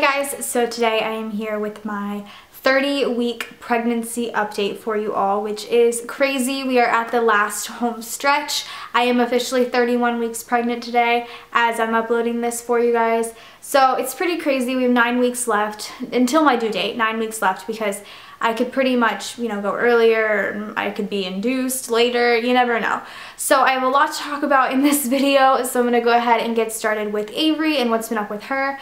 Hey guys, so today I am here with my 30-week pregnancy update for you all, which is crazy. We are at the last home stretch. I am officially 31 weeks pregnant today as I'm uploading this for you guys. So it's pretty crazy. We have 9 weeks left until my due date, 9 weeks left, because I could pretty much, go earlier, I could be induced later, you never know. So I have a lot to talk about in this video, so I'm going to go ahead and get started with Avery and what's been up with her.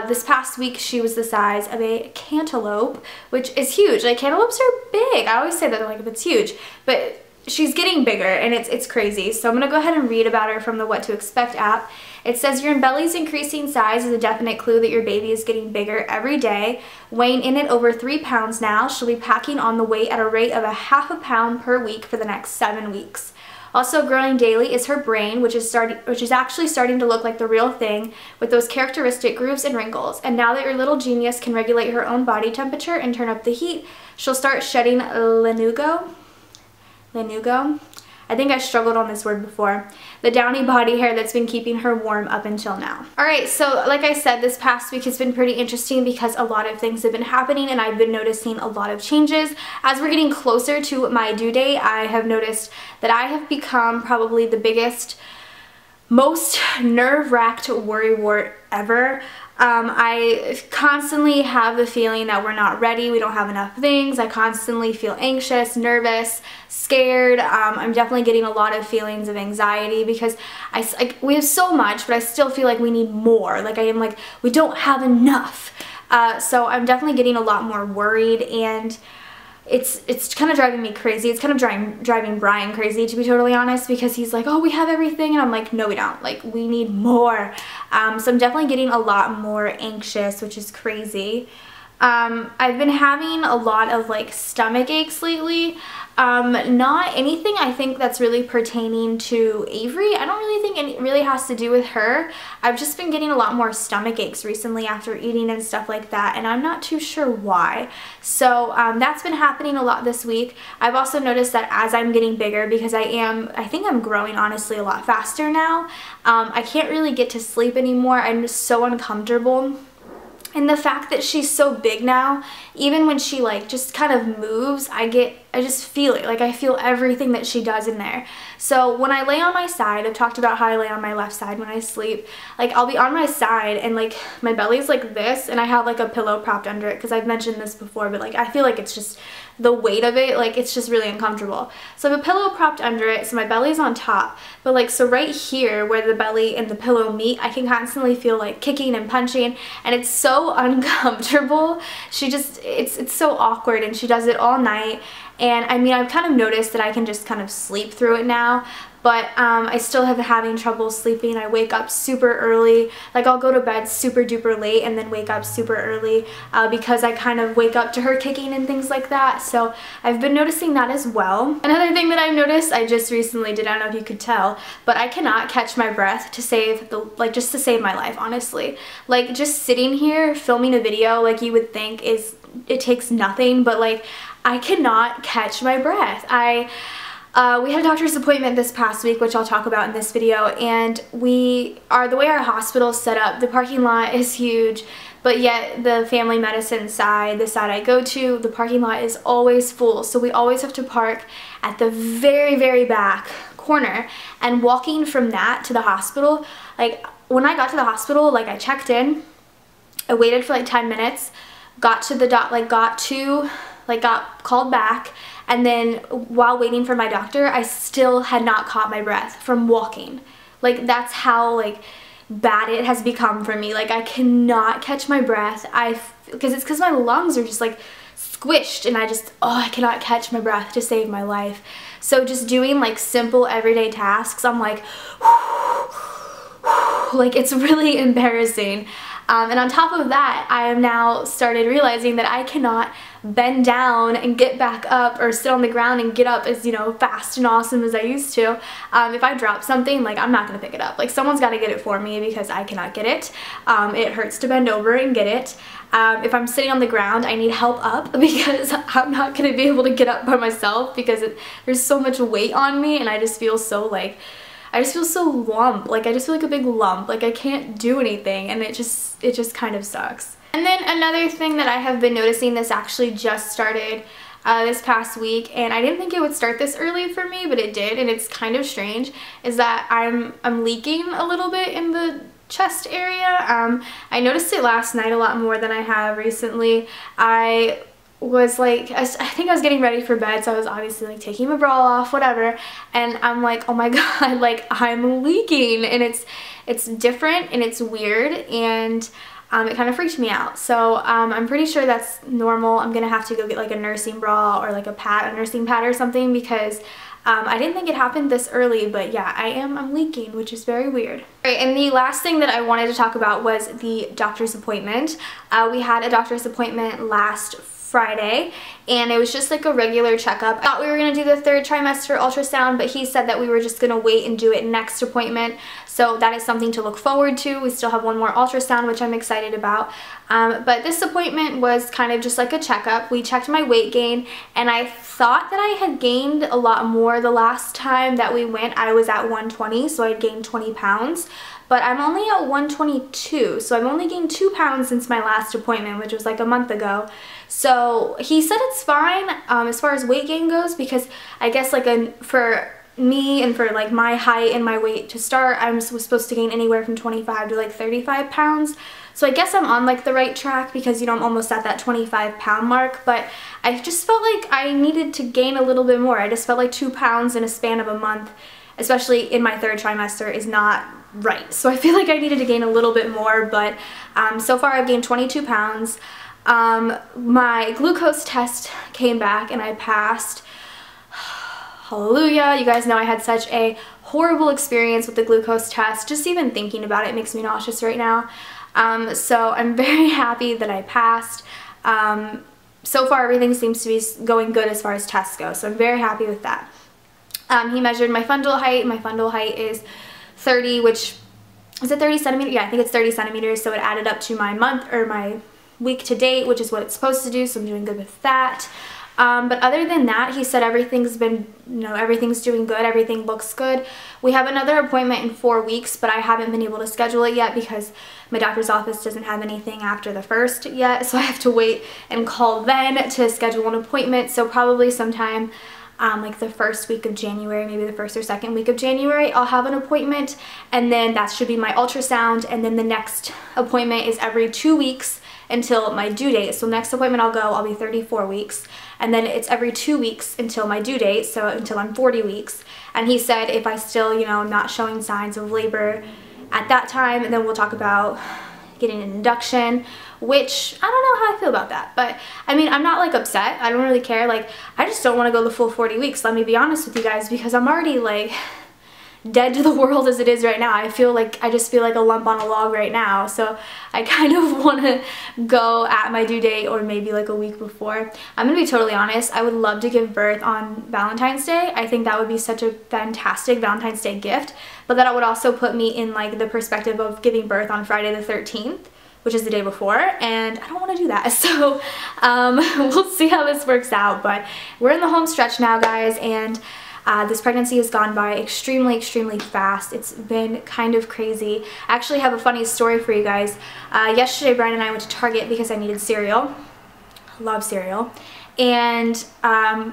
This past week she was the size of a cantaloupe, which is huge. Like, cantaloupes are big. I always say that, like, if it's huge, but she's getting bigger and it's crazy. So I'm going to go ahead and read about her from the What to Expect app. It says your belly's increasing size is a definite clue that your baby is getting bigger every day. Weighing in at over 3 pounds now, she'll be packing on the weight at a rate of ½ pound per week for the next 7 weeks. Also growing daily is her brain, which is actually starting to look like the real thing with those characteristic grooves and wrinkles. And now that your little genius can regulate her own body temperature and turn up the heat, she'll start shedding lanugo. I think I struggled on this word before. The downy body hair that's been keeping her warm up until now. Alright, so like I said, this past week has been pretty interesting because a lot of things have been happening and I've been noticing a lot of changes. As we're getting closer to my due date, I have noticed that I have become probably the biggest, most nerve-wracked worrywart ever. I constantly have the feeling that we're not ready, we don't have enough things. I constantly feel anxious, nervous, scared. I'm definitely getting a lot of feelings of anxiety because we have so much, but I still feel like we need more. Like, I am like, we don't have enough. So I'm definitely getting a lot more worried, and it's kind of driving me crazy. It's kind of driving Brian crazy, to be totally honest, because he's like, oh, we have everything, and I'm like, no, we don't. Like, we need more. So I'm definitely getting a lot more anxious, which is crazy. I've been having a lot of like stomach aches lately. Not anything I think that's really pertaining to Avery. I don't really think it really has to do with her. I've just been getting a lot more stomach aches recently after eating and stuff like that, and I'm not too sure why. So that's been happening a lot this week. I've also noticed that as I'm getting bigger, because I think I'm growing honestly a lot faster now, I can't really get to sleep anymore. I'm just so uncomfortable. And the fact that she's so big now, even when she like just kind of moves, I just feel it. Like, I feel everything that she does in there. So when I lay on my side, I've talked about how I lay on my left side when I sleep. Like, I'll be on my side and like my belly's like this, and I have like a pillow propped under it because I've mentioned this before, but like I feel like it's just the weight of it, like it's just really uncomfortable. So I have a pillow propped under it, so my belly's on top, but like, so right here where the belly and the pillow meet, I can constantly feel like kicking and punching, and it's so uncomfortable. It's so awkward, and she does it all night. And I mean, I've kind of noticed that I can just kind of sleep through it now, but I still have having trouble sleeping. I wake up super early. Like, I'll go to bed super duper late and then wake up super early because I kind of wake up to her kicking and things like that. So I've been noticing that as well. Another thing that I've noticed, I just recently did, I don't know if you could tell, but I cannot catch my breath to save just to save my life, honestly. Like, just sitting here filming a video, like, you would think it takes nothing, but like, I cannot catch my breath. We had a doctor's appointment this past week, which I'll talk about in this video, and the way our hospital is set up, the parking lot is huge, but yet the family medicine side, the side I go to, the parking lot is always full. So we always have to park at the very, very back corner, and walking from that to the hospital, like, when I got to the hospital, like, I checked in, I waited for like 10 minutes, got called back, and then while waiting for my doctor, I still had not caught my breath from walking. Like, that's how like bad it has become for me. Like, I cannot catch my breath. Because my lungs are just like squished, and I cannot catch my breath to save my life. So just doing like simple everyday tasks, I'm like, like, it's really embarrassing. And on top of that, I have now started realizing that I cannot bend down and get back up, or sit on the ground and get up as, fast and awesome as I used to. If I drop something, like, I'm not going to pick it up. Like, someone's got to get it for me because I cannot get it. It hurts to bend over and get it. If I'm sitting on the ground, I need help up because I'm not going to be able to get up by myself because there's so much weight on me, and I just feel so like, I just feel so lump. Like, I just feel like a big lump. Like, I can't do anything, and it just kind of sucks. And then another thing that I have been noticing, this actually just started this past week, and I didn't think it would start this early for me, but it did, and it's kind of strange, is that I'm leaking a little bit in the chest area. I noticed it last night a lot more than I have recently. I was like, I think I was getting ready for bed, so I was obviously like taking my bra off, whatever, and I'm like, oh my god, like I'm leaking, and it's different and it's weird, and it kind of freaked me out. So I'm pretty sure that's normal. I'm gonna have to go get like a nursing bra or like a nursing pad or something, because I didn't think it happened this early, but yeah, I'm leaking, which is very weird. All right, and the last thing that I wanted to talk about was the doctor's appointment. We had a doctor's appointment last Friday, and it was just like a regular checkup. I thought we were going to do the 3rd trimester ultrasound, but he said that we were just going to wait and do it next appointment, so that is something to look forward to. We still have one more ultrasound, which I'm excited about, but this appointment was kind of just like a checkup. We checked my weight gain, and I thought that I had gained a lot more the last time that we went. I was at 120, so I had gained 20 pounds. But I'm only at 122, so I've only gained 2 pounds since my last appointment, which was like a month ago. So he said it's fine as far as weight gain goes, because I guess like for me and for like my height and my weight to start, I was supposed to gain anywhere from 25 to like 35 pounds. So I guess I'm on like the right track, because you know I'm almost at that 25-pound mark, but I just felt like I needed to gain a little bit more. I just felt like 2 pounds in a span of a month, especially in my 3rd trimester, is not right. So I feel like I needed to gain a little bit more, but so far I've gained 22 pounds. My glucose test came back and I passed. Hallelujah. You guys know I had such a horrible experience with the glucose test. Just even thinking about it makes me nauseous right now. So I'm very happy that I passed. So far everything seems to be going good as far as tests go, so I'm very happy with that. He measured my fundal height. My fundal height is 30, which is it 30 centimeters? Yeah, I think it's 30 centimeters. So it added up to my month or my week to date, which is what it's supposed to do. So I'm doing good with that. But other than that, he said everything's been, everything's doing good. Everything looks good. We have another appointment in 4 weeks, but I haven't been able to schedule it yet because my doctor's office doesn't have anything after the 1st yet. So I have to wait and call then to schedule an appointment. So probably sometime like the 1st week of January, maybe the 1st or 2nd week of January, I'll have an appointment, and then that should be my ultrasound, and then the next appointment is every 2 weeks until my due date. So next appointment I'll be 34 weeks, and then it's every 2 weeks until my due date, so until I'm 40 weeks. And he said if I still, not showing signs of labor at that time, then we'll talk about getting an induction, which I don't know how I feel about that. But I mean, I'm not like upset. I don't really care. Like, I just don't want to go the full 40 weeks. Let me be honest with you guys, because I'm already like dead to the world as it is right now. I just feel like a lump on a log right now. So I kind of want to go at my due date, or maybe like a week before. I'm gonna be totally honest. I would love to give birth on Valentine's Day. I think that would be such a fantastic Valentine's Day gift, but that would also put me in like the perspective of giving birth on Friday the 13th, which is the day before, and I don't want to do that. So we'll see how this works out, but we're in the home stretch now, guys, and this pregnancy has gone by extremely, extremely fast. It's been kind of crazy. I actually have a funny story for you guys. Yesterday, Brian and I went to Target because I needed cereal. I love cereal. And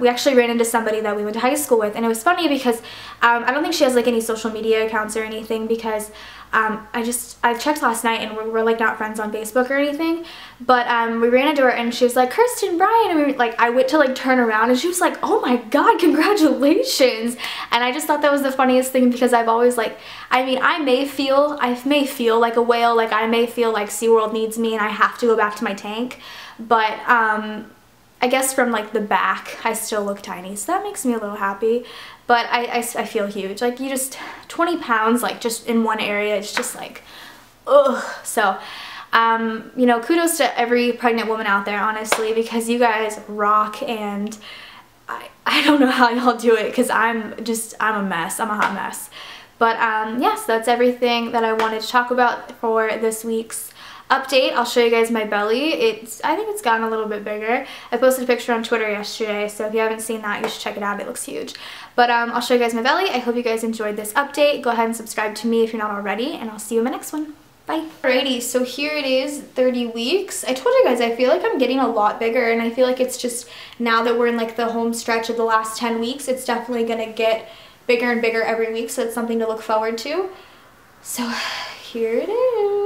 we actually ran into somebody that we went to high school with, and it was funny because I don't think she has like any social media accounts or anything, because I checked last night and we're like not friends on Facebook or anything, but we ran into her and she was like, Kirsten, Brian, and we were like, I went to like turn around and she was like, oh my god, congratulations. And I just thought that was the funniest thing, because I've always like, I mean, I may feel like a whale, like I may feel like SeaWorld needs me and I have to go back to my tank, but I guess from like the back I still look tiny, so that makes me a little happy. But I feel huge. Like, you just 20 pounds like just in one area, it's just like ugh. So kudos to every pregnant woman out there, honestly, because you guys rock, and I don't know how y'all do it, because I'm a mess. I'm a hot mess. But yes, that's everything that I wanted to talk about for this week's update. I'll show you guys my belly. I think it's gotten a little bit bigger. I posted a picture on Twitter yesterday, so if you haven't seen that, you should check it out. It looks huge. But I'll show you guys my belly. I hope you guys enjoyed this update. Go ahead and subscribe to me if you're not already, and I'll see you in my next one. Bye. Alrighty, so here it is, 30 weeks. I told you guys, I feel like I'm getting a lot bigger, and I feel like it's just now that we're in like the home stretch of the last 10 weeks, it's definitely gonna get bigger and bigger every week, so it's something to look forward to. So here it is.